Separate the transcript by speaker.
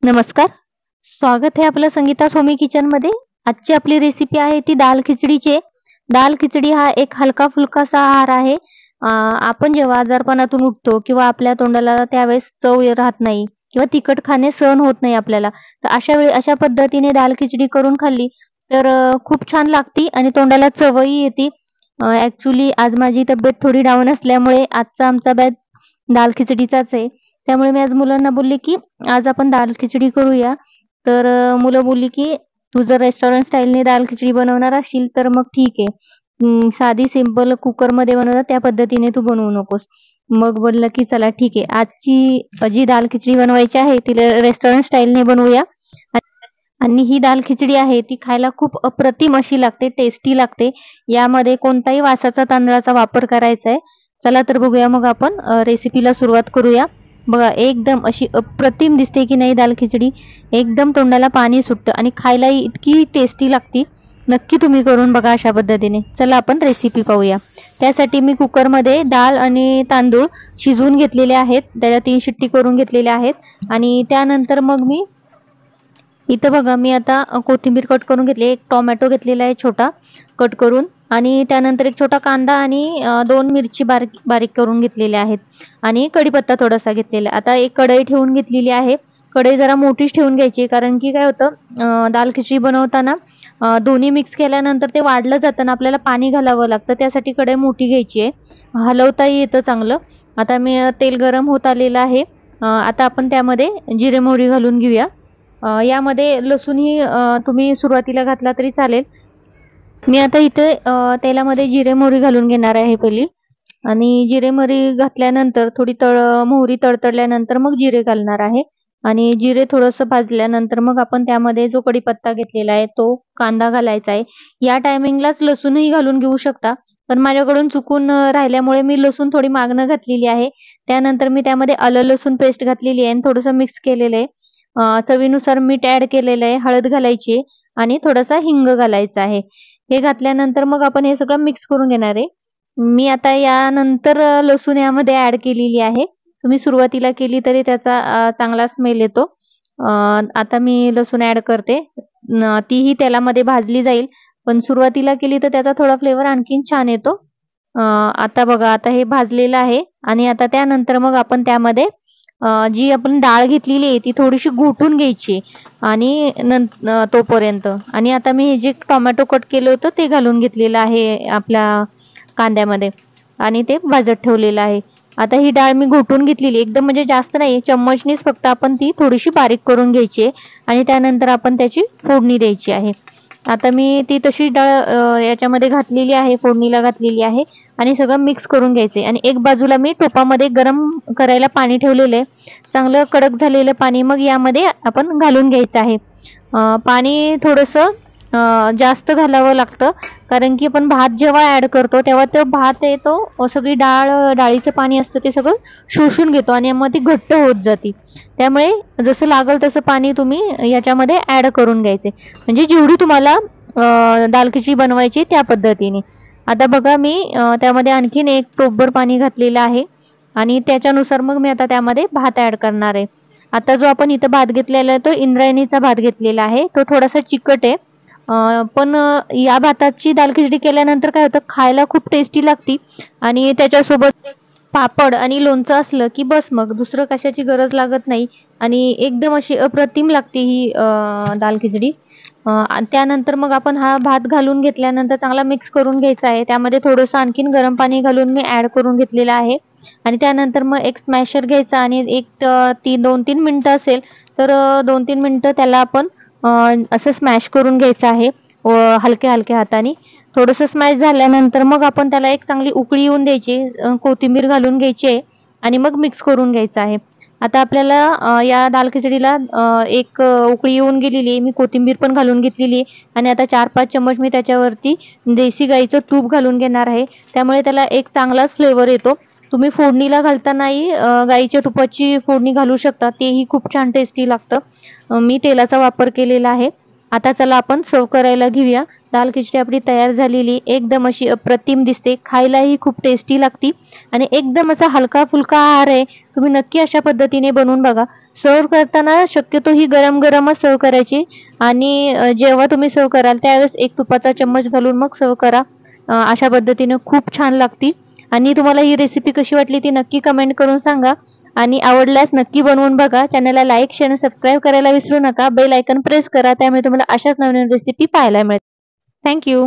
Speaker 1: नमस्कार. स्वागत आहे आपलं संगीता सोमी किचनमध्ये. आजची आपली रेसिपी आहे ती दाल खिचडीची. दाल खिचडी हा एक हलका-फुलकासा आहार आहे. आपण जेव्हा आजारपणातून उठतो किंवा आपल्या तोंडाला त्यावेळेस चव राहत नाही किंवा तिखट खाणे सहन होत नाही आपल्याला. तर अशा पद्धतीने दाल खिचडी करून खाल्ली तर खूप छान लागती आणि तोंडाला चवही येते. आज माझी तब्येत थोडी डाऊन असल्यामुळे आजचा आमचा बेत दाल खिचडीचाच आहे. त्यामुळे मी आज मुलांना बोलले, की आज आपण दाल खिचडी करूया. तर मुलं बोलली, की "तू जर रेस्टॉरंट स्टाईलने दाल खिचडी बनवणार असशील तर मग ठीक आहे. साधी सिंपल कुकरमध्ये बनवतात त्या पद्धतीने तू बनवू नकोस." मग बोललं, की "चला ठीक आहे. आजची जी दाल खिचडी बनवायची आहे ती रेस्टॉरंट स्टाईलने बनवूया." आणि ही दाल खिचडी आहे ती खायला खूप अप्रतिम अशी लागते, टेस्टी लागते. यामध्ये कोणताही वासाचा तांदळाचा वापर करायचा आहे. चला तर बघूया मग आपण रेसिपीला सुरुवात करूया. बघा एकदम अशी अप्रतिम दिसते की नाही दाल खिचडी. एकदम तोंडाला पाणी सुटतं आणि खायलाही इतकी टेस्टी लागती. नक्की तुम्ही करून बघा अशा पद्धतीने. चला आपण रेसिपी पाहूया. त्यासाठी मी कुकरमध्ये डाळ आणि तांदूळ शिजवून घेतलेले आहेत. त्याला 3 शिट्टी करून घेतलेल्या आहेत आणि त्यानंतर मग मी इथं बघा मी आता कोथिंबीर कट करून घेतली. एक टोमॅटो घेतलेला आहे छोटा कट करून आणि त्यानंतर एक छोटा कांदा आणि 2 मिरची बारीक बारीक करून घेतलेल्या आहेत आणि कढीपत्ता थोडासा घेतलेला. आता एक कढई ठेवून घेतलेली आहे. कढई जरा मोठीच ठेवून घ्यायची कारण की काय होतं दाल खिचडी बनवताना दोन्ही मिक्स केल्यानंतर ते वाढलं जातं आणि आपल्याला पाणी घालावं लागतं. त्यासाठी कढई मोठी घ्यायची आहे. हलवताही येतं चांगलं. आता मी तेल गरम होत आलेलं आहे. आता आपण त्यामध्ये जिरे मोहरी घालून घेऊया. यामध्ये लसूणही तुम्ही सुरुवातीला घातला तरी चालेल. मी आता इथे तेलामध्ये जिरे मोहरी घालून घेणार आहे पहिली आणि जिरे मोहरी घातल्यानंतर थोडी मोहरी तडतडल्यानंतर मग जिरे घालणार आहे आणि जिरे थोडंसं भाजल्यानंतर मग आपण त्यामध्ये जो कढीपत्ता घेतलेला आहे तो कांदा घालायचा आहे. या टायमिंगलाच लसूणही घालून घेऊ शकता, पण माझ्याकडून चुकून राहिल्यामुळे मी लसूण थोडी मागणं घातलेली आहे. त्यानंतर मी त्यामध्ये आलं लसूण पेस्ट घातलेली आहे आणि थोडंसं मिक्स केलेलं आहे. चवीनुसार मीठ ॲड केलेलं आहे, हळद घालायची आहे आणि थोडासा हिंग घालायचा आहे. हे घातल्यानंतर मग आपण हे सगळं मिक्स करून घेणार आहे. मी आता यानंतर लसूण यामध्ये ॲड केलेली आहे. तुम्ही सुरुवातीला केली तरी त्याचा चांगला स्मेल येतो. आता मी लसूण ॲड करते. तीही तेलामध्ये भाजली जाईल, पण सुरुवातीला केली तर त्याचा थोडा फ्लेवर आणखीन छान येतो. आता बघा आता हे भाजलेलं आहे आणि आता त्यानंतर मग आपण त्यामध्ये जी आपण डाळ घेतलेली आहे ती थोडीशी घोटून घ्यायची आणि तोपर्यंत आणि आता मी हे जे टोमॅटो कट केलं होतं ते घालून घेतलेलं आहे आपल्या कांद्यामध्ये आणि ते भाजत ठेवलेलं आहे. आता ही डाळ मी घोटून घेतलेली एकदम म्हणजे जास्त नाही, चम्मचनीच फक्त आपण ती थोडीशी बारीक करून घ्यायची आहे आणि त्यानंतर आपण त्याची फोडणी द्यायची आहे. आता मी ती तशी डाळ याच्यामध्ये घातलेली आहे, फोडणीला घातलेली आहे आणि सगळं मिक्स करून घ्यायचे आणि एक बाजूला मी टोपामध्ये गरम करायला पाणी ठेवलेलं आहे. चांगलं कडक झालेलं पाणी मग यामध्ये आपण घालून घ्यायचं आहे. पाणी थोडंसं जास्त घालावं लागतं कारण की आपण भात जेव्हा ॲड करतो तेव्हा तो भात आहे तो सगळी डाळीचं पाणी असतं ते सगळं शोषून घेतो आणि मग ती घट्ट होत जाते. त्यामुळे जसं लागेल तसं पाणी तुम्ही याच्यामध्ये ॲड करून घ्यायचे. म्हणजे जेवढी तुम्हाला दाल खिचडी बनवायची त्या पद्धतीने. आता बघा मी त्यामध्ये आणखीन एक टोपभर पाणी घातलेलं आहे आणि त्याच्यानुसार मग मी आता त्यामध्ये भात ॲड करणार आहे. आता जो आपण इथं भात घेतलेला आहे तो इंद्रायणीचा भात घेतलेला आहे. तो थोडासा चिकट आहे. पण या भाताची दाल खिचडी केल्यानंतर काय होतं खायला खूप टेस्टी लागती आणि त्याच्यासोबत पापड आणि लोणचं असलं की बस मग दुसरं कशाची गरज लागत नाही आणि एकदम अशी अप्रतिम लागते ही दाल खिचडी. त्यानंतर मग आपण हा भात घालून घेतल्यानंतर चांगला मिक्स करून घ्यायचा आहे. त्यामध्ये थोडंसं आणखीन गरम पाणी घालून मी ॲड करून घेतलेलं आहे आणि त्यानंतर मग एक स्मॅशर घ्यायचा आणि एक 2-3 मिनिटं असेल तर 2-3 मिनिटं त्याला आपण असं स्मॅश करून घ्यायचं आहे हलक्या हलक्या हाताने. थोडंसं स्मॅश झाल्यानंतर मग आपण त्याला एक चांगली उकळी येऊन द्यायची, कोथिंबीर घालून घ्यायची आहे आणि मग मिक्स करून घ्यायचं आहे. आता आपल्याला या दाल खिचडीला एक उकळी येऊन गेलेली आहे. मी कोथिंबीर पण घालून घेतलेली आहे आणि आता 4-5 चम्मच मी त्याच्यावरती देशी गाईचं तूप घालून घेणार आहे. त्यामुळे त्याला एक चांगलाच फ्लेवर येतो. तुम्ही फोडणीला घालतानाही गाईच्या तुपाची फोडणी घालू शकता, तेही खूप छान टेस्टी लागतं. मी तेलाचा वापर केलेला आहे आता चला आपण सर्व करायला घेऊया। दाल खिचडी आपली तयार झालेली, एकदम अशी अप्रतिम दिसते, खायलाही खूप टेस्टी लागती आणि एकदम असा हलका फुलका आहार आहे। तुम्ही नक्की अशा पद्धतीने बनवून बघा। सर्व करताना शक्यतो ही गरम गरमच सर्व करायची आणि जेव्हा तुम्ही सर्व कराल त्यावेळेस एक तुपाचा चम्मच घालून मग सर्व करा। अशा पद्धतीने खूप छान लागती आणि तुम्हाला ही रेसिपी कशी वाटली ती नक्की कमेंट करून सांगा आणि आवडल्यास नक्की बनवून बघा। चॅनलला लाईक, शेअर आणि सबस्क्राईब करायला विसरू नका। बेल आयकॉन प्रेस करा, त्यामुळे तुम्हाला अशाच नवीन रेसिपी पाहायला मिळतील। Thank you.